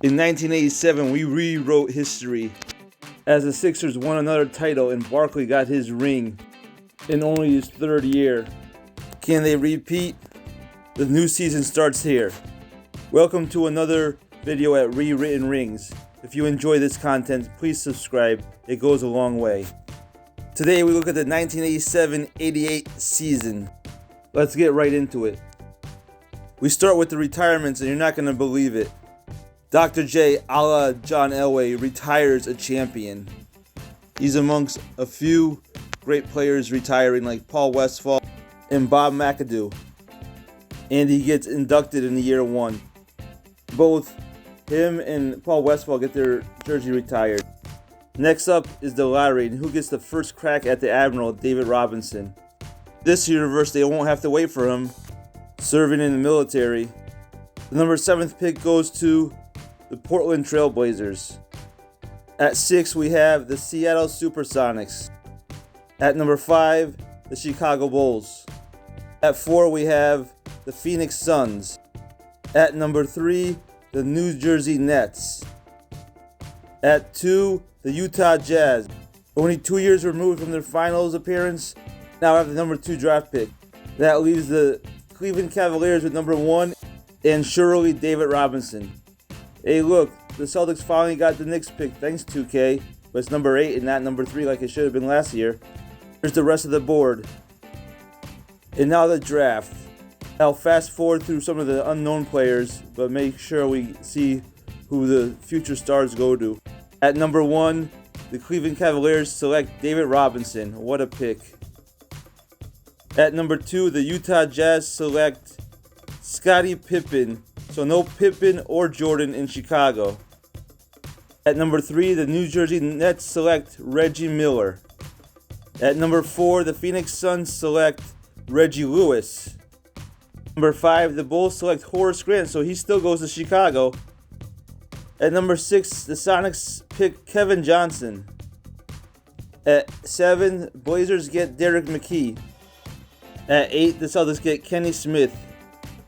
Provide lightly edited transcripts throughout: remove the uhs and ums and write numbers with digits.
In 1987, we rewrote history as the Sixers won another title and Barkley got his ring in only his third year. Can they repeat? The new season starts here. Welcome to another video at Rewritten Rings. If you enjoy this content, please subscribe. It goes a long way. Today we look at the 1987-88 season. Let's get right into it. We start with the retirements and you're not going to believe it. Dr. J, a la John Elway, retires a champion. He's amongst a few great players retiring like Paul Westphal and Bob McAdoo. And he gets inducted in the year one. Both him and Paul Westphal get their jersey retired. Next up is the lottery, and who gets the first crack at the Admiral, David Robinson. This universe, they won't have to wait for him, serving in the military. The number 7th pick goes to the Portland Trailblazers. At 6, we have the Seattle Supersonics. At number 5, the Chicago Bulls. At 4, we have the Phoenix Suns. At number 3, the New Jersey Nets. At 2, the Utah Jazz. Only 2 years removed from their finals appearance, now have the number 2 draft pick. That leaves the Cleveland Cavaliers with number 1 and surely David Robinson. Hey look, the Celtics finally got the Knicks pick, thanks 2K, but it's number 8 and not number 3 like it should have been last year. Here's the rest of the board. And now the draft. I'll fast forward through some of the unknown players, but make sure we see who the future stars go to. At number 1, the Cleveland Cavaliers select David Robinson. What a pick. At number 2, the Utah Jazz select Scottie Pippen. So no Pippen or Jordan in Chicago. At number 3, the New Jersey Nets select Reggie Miller. At number 4, the Phoenix Suns select Reggie Lewis. Number 5, the Bulls select Horace Grant, so he still goes to Chicago. At number 6, the Sonics pick Kevin Johnson. At 7, Blazers get Derek McKee. At 8, the Celtics get Kenny Smith.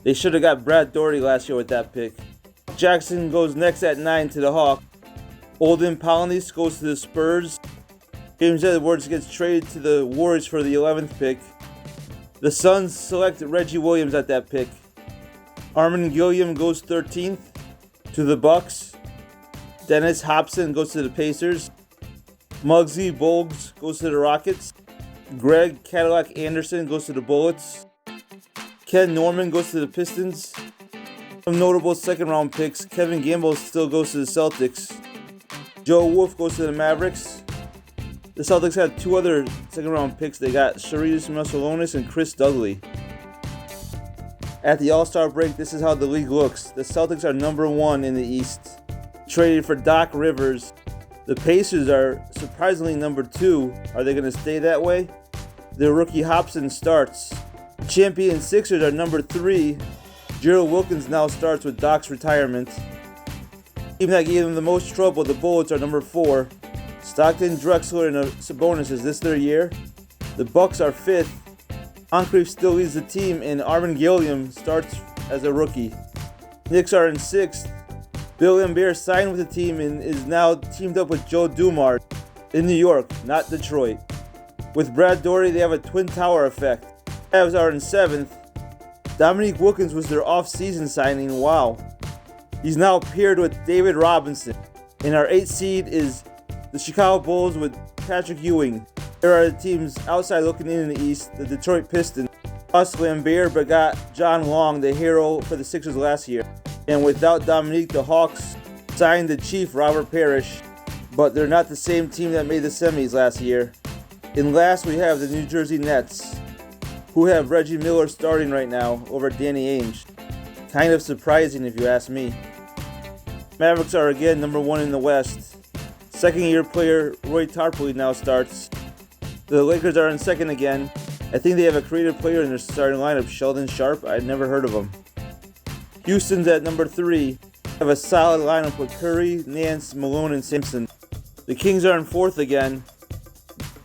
They should have got Brad Daugherty last year with that pick. Jackson goes next at 9 to the Hawks. Olden Polynice goes to the Spurs. James Edwards gets traded to the Warriors for the 11th pick. The Suns select Reggie Williams at that pick. Armin Gilliam goes 13th to the Bucks. Dennis Hobson goes to the Pacers. Muggsy Bogues goes to the Rockets. Greg Cadillac Anderson goes to the Bullets. Ken Norman goes to the Pistons. Some notable second-round picks. Kevin Gamble still goes to the Celtics. Joe Wolf goes to the Mavericks. The Celtics had 2 other second-round picks. They got Sharius Marcelonis and Chris Dudley. At the All-Star break, this is how the league looks. The Celtics are number 1 in the East. Traded for Doc Rivers. The Pacers are surprisingly number 2. Are they going to stay that way? Their rookie Hobson starts. Champion Sixers are number 3. Gerald Wilkins now starts with Doc's retirement. Team that gave them the most trouble, the Bullets, are number 4. Stockton, Drexler, and Sabonis, is this their year? The Bucks are 5th. Moncrief still leads the team, and Armin Gilliam starts as a rookie. Knicks are in 6th. Bill Laimbeer signed with the team and is now teamed up with Joe Dumars in New York, not Detroit. With Brad Daugherty, they have a Twin Tower effect. Cavs are in 7th. Dominique Wilkins was their off-season signing. Wow. He's now paired with David Robinson. And our 8th seed is the Chicago Bulls with Patrick Ewing. There are the teams outside looking in the East. The Detroit Pistons lost Laimbeer but got John Long, the hero for the Sixers last year. And without Dominique, the Hawks signed the Chief Robert Parrish. But they're not the same team that made the semis last year. And last we have the New Jersey Nets, who have Reggie Miller starting right now over Danny Ainge. Kind of surprising if you ask me. Mavericks are again number 1 in the West. Second-year player Roy Tarpley now starts. The Lakers are in 2nd again. I think they have a creative player in their starting lineup, Sheldon Sharp. I'd never heard of him. Houston's at number 3. Have a solid lineup with Curry, Nance, Malone, and Simpson. The Kings are in 4th again.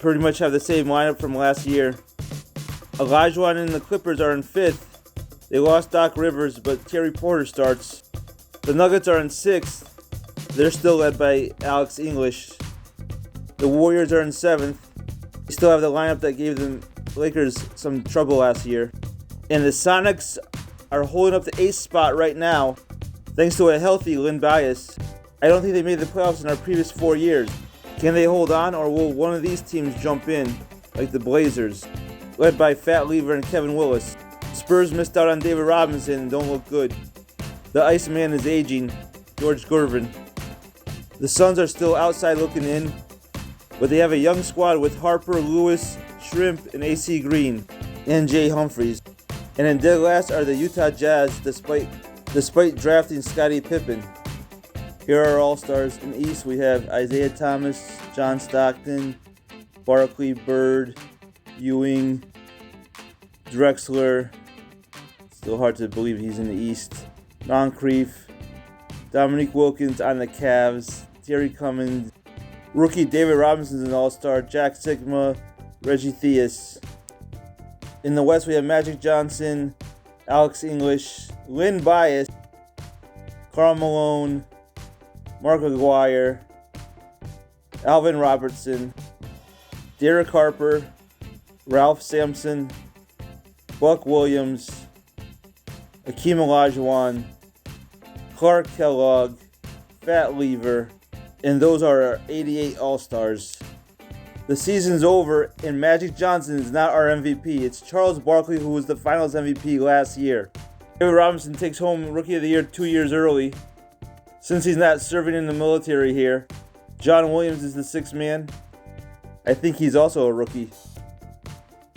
Pretty much have the same lineup from last year. Olajuwon and the Clippers are in 5th. They lost Doc Rivers, but Terry Porter starts. The Nuggets are in 6th. They're still led by Alex English. The Warriors are in 7th. They still have the lineup that gave the Lakers some trouble last year. And the Sonics are holding up the 8th spot right now, thanks to a healthy Laimbeer. I don't think they made the playoffs in our previous 4 years. Can they hold on, or will one of these teams jump in, like the Blazers, led by Fat Lever and Kevin Willis? Spurs missed out on David Robinson and don't look good. The Iceman is aging, George Gervin. The Suns are still outside looking in, but they have a young squad with Harper, Lewis, Shrimp, and AC Green, and Jay Humphries. And in dead last are the Utah Jazz, despite drafting Scottie Pippen. Here are our All-Stars. In the East, we have Isiah Thomas, John Stockton, Barkley, Bird, Ewing, Drexler. Still hard to believe he's in the East. Moncrief, Dominique Wilkins on the Cavs, Terry Cummins, rookie David Robinson's an All-Star, Jack Sigma, Reggie Theus. In the West, we have Magic Johnson, Alex English, Laimbeer, Karl Malone, Mark Aguirre, Alvin Robertson, Derek Harper, Ralph Sampson, Buck Williams, Akeem Olajuwon, Clark Kellogg, Fat Lever, and those are our 88 All-Stars. The season's over, and Magic Johnson is not our MVP. It's Charles Barkley, who was the Finals MVP last year. David Robinson takes home Rookie of the Year 2 years early, since he's not serving in the military here. John Williams is the 6th man. I think he's also a rookie.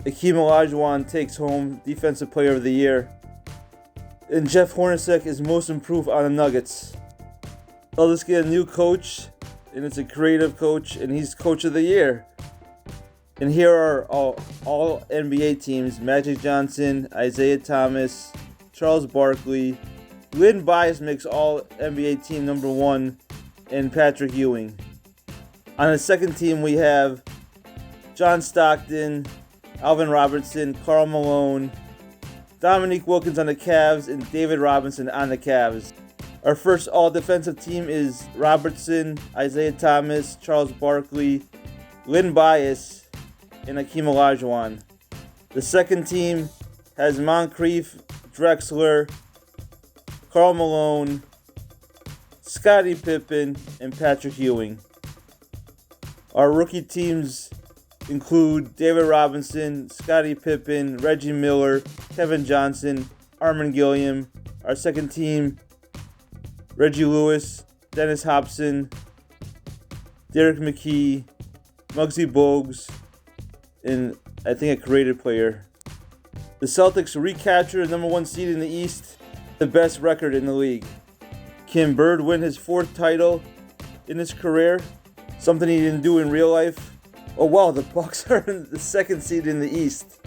Akeem Olajuwon takes home Defensive Player of the Year. And Jeff Hornacek is most improved on the Nuggets. I'll just get a new coach, and it's a creative coach, and he's Coach of the Year. And here are all NBA teams: Magic Johnson, Isiah Thomas, Charles Barkley, Laimbeer makes all NBA team number 1, and Patrick Ewing. On the second team, we have John Stockton, Alvin Robertson, Karl Malone, Dominique Wilkins on the Cavs, and David Robinson on the Cavs. Our first all-defensive team is Robertson, Isiah Thomas, Charles Barkley, Laimbeer, and Akeem Olajuwon. The second team has Moncrief, Drexler, Karl Malone, Scottie Pippen, and Patrick Ewing. Our rookie teams include David Robinson, Scottie Pippen, Reggie Miller, Kevin Johnson, Armin Gilliam. Our second team, Reggie Lewis, Dennis Hobson, Derek McKee, Muggsy Bogues, and I think a creative player. The Celtics recapture the number 1 seed in the East, the best record in the league. Can Bird win his 4th title in his career? Something he didn't do in real life? Oh wow, the Bucks are in the 2nd seed in the East.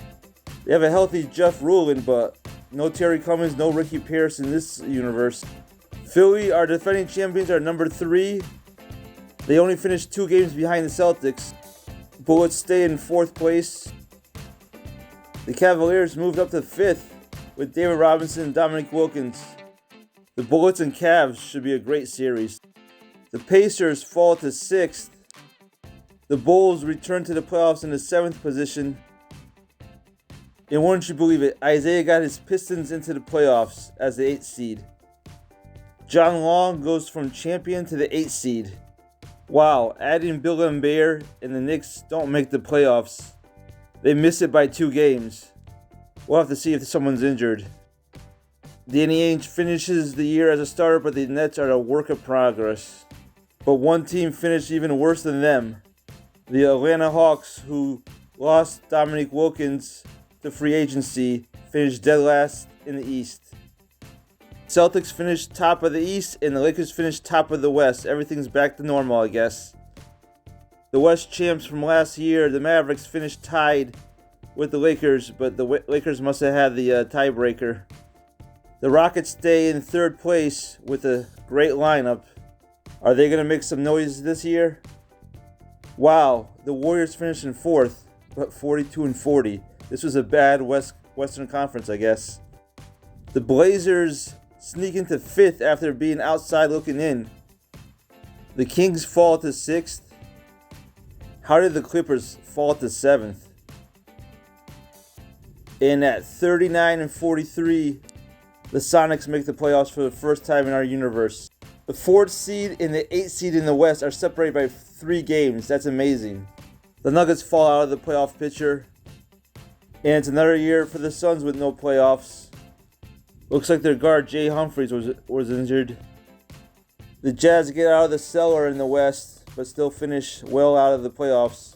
They have a healthy Jeff Rulin, but no Terry Cummins, no Ricky Pierce in this universe. Philly, our defending champions, are number 3. They only finished 2 games behind the Celtics. Bullets stay in 4th place. The Cavaliers moved up to 5th with David Robinson and Dominique Wilkins. The Bullets and Cavs should be a great series. The Pacers fall to 6th. The Bulls return to the playoffs in the 7th position. And wouldn't you believe it, Isiah got his Pistons into the playoffs as the 8th seed. John Long goes from champion to the 8th seed. Wow, adding Bill Laimbeer and the Knicks don't make the playoffs. They miss it by 2 games. We'll have to see if someone's injured. Danny Ainge finishes the year as a starter, but the Nets are a work of progress. But one team finished even worse than them. The Atlanta Hawks, who lost Dominique Wilkins to free agency, finished dead last in the East. Celtics finished top of the East, and the Lakers finished top of the West. Everything's back to normal, I guess. The West champs from last year, the Mavericks, finished tied with the Lakers, but the Lakers must have had the tiebreaker. The Rockets stay in 3rd place with a great lineup. Are they going to make some noise this year? Wow, the Warriors finished in 4th, but 42-40. This was a bad Western Conference, I guess. The Blazers sneak into 5th after being outside looking in. The Kings fall to 6th. How did the Clippers fall to 7th? And at 39-43, the Sonics make the playoffs for the first time in our universe. The 4th seed and the 8th seed in the West are separated by 3 games. That's amazing. The Nuggets fall out of the playoff picture. And it's another year for the Suns with no playoffs. Looks like their guard Jay Humphries was injured. The Jazz get out of the cellar in the West, but still finish well out of the playoffs.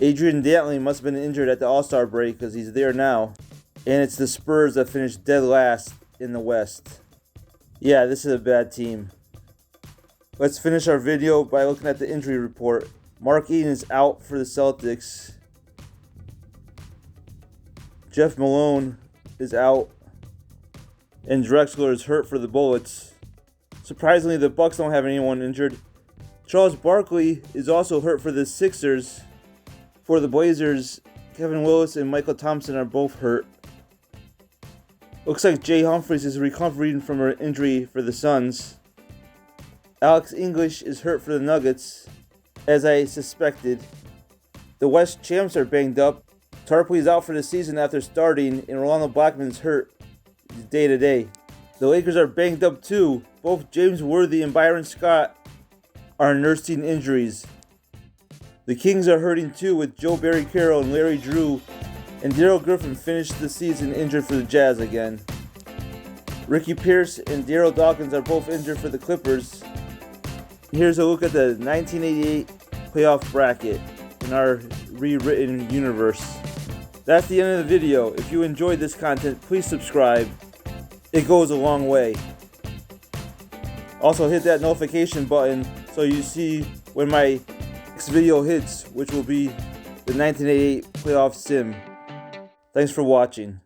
Adrian Dantley must have been injured at the All-Star break because he's there now. And it's the Spurs that finished dead last in the West. Yeah, this is a bad team. Let's finish our video by looking at the injury report. Mark Eaton is out for the Celtics. Jeff Malone is out. And Drexler is hurt for the Bullets. Surprisingly, the Bucks don't have anyone injured. Charles Barkley is also hurt for the Sixers. For the Blazers, Kevin Willis and Michael Thompson are both hurt. Looks like Jay Humphries is recovering from an injury for the Suns. Alex English is hurt for the Nuggets, as I suspected. The West champs are banged up. Tarpley is out for the season after starting, and Rolando Blackman's hurt day to day. The Lakers are banged up too. Both James Worthy and Byron Scott are nursing injuries. The Kings are hurting too, with Joe Barry Carroll and Larry Drew, and Daryl Griffin finished the season injured for the Jazz again. Ricky Pierce and Daryl Dawkins are both injured for the Clippers. Here's a look at the 1988 playoff bracket in our rewritten universe. That's the end of the video. If you enjoyed this content, please subscribe. It goes a long way. Also hit that notification button so you see when my next video hits, which will be the 1988 playoff sim. Thanks for watching.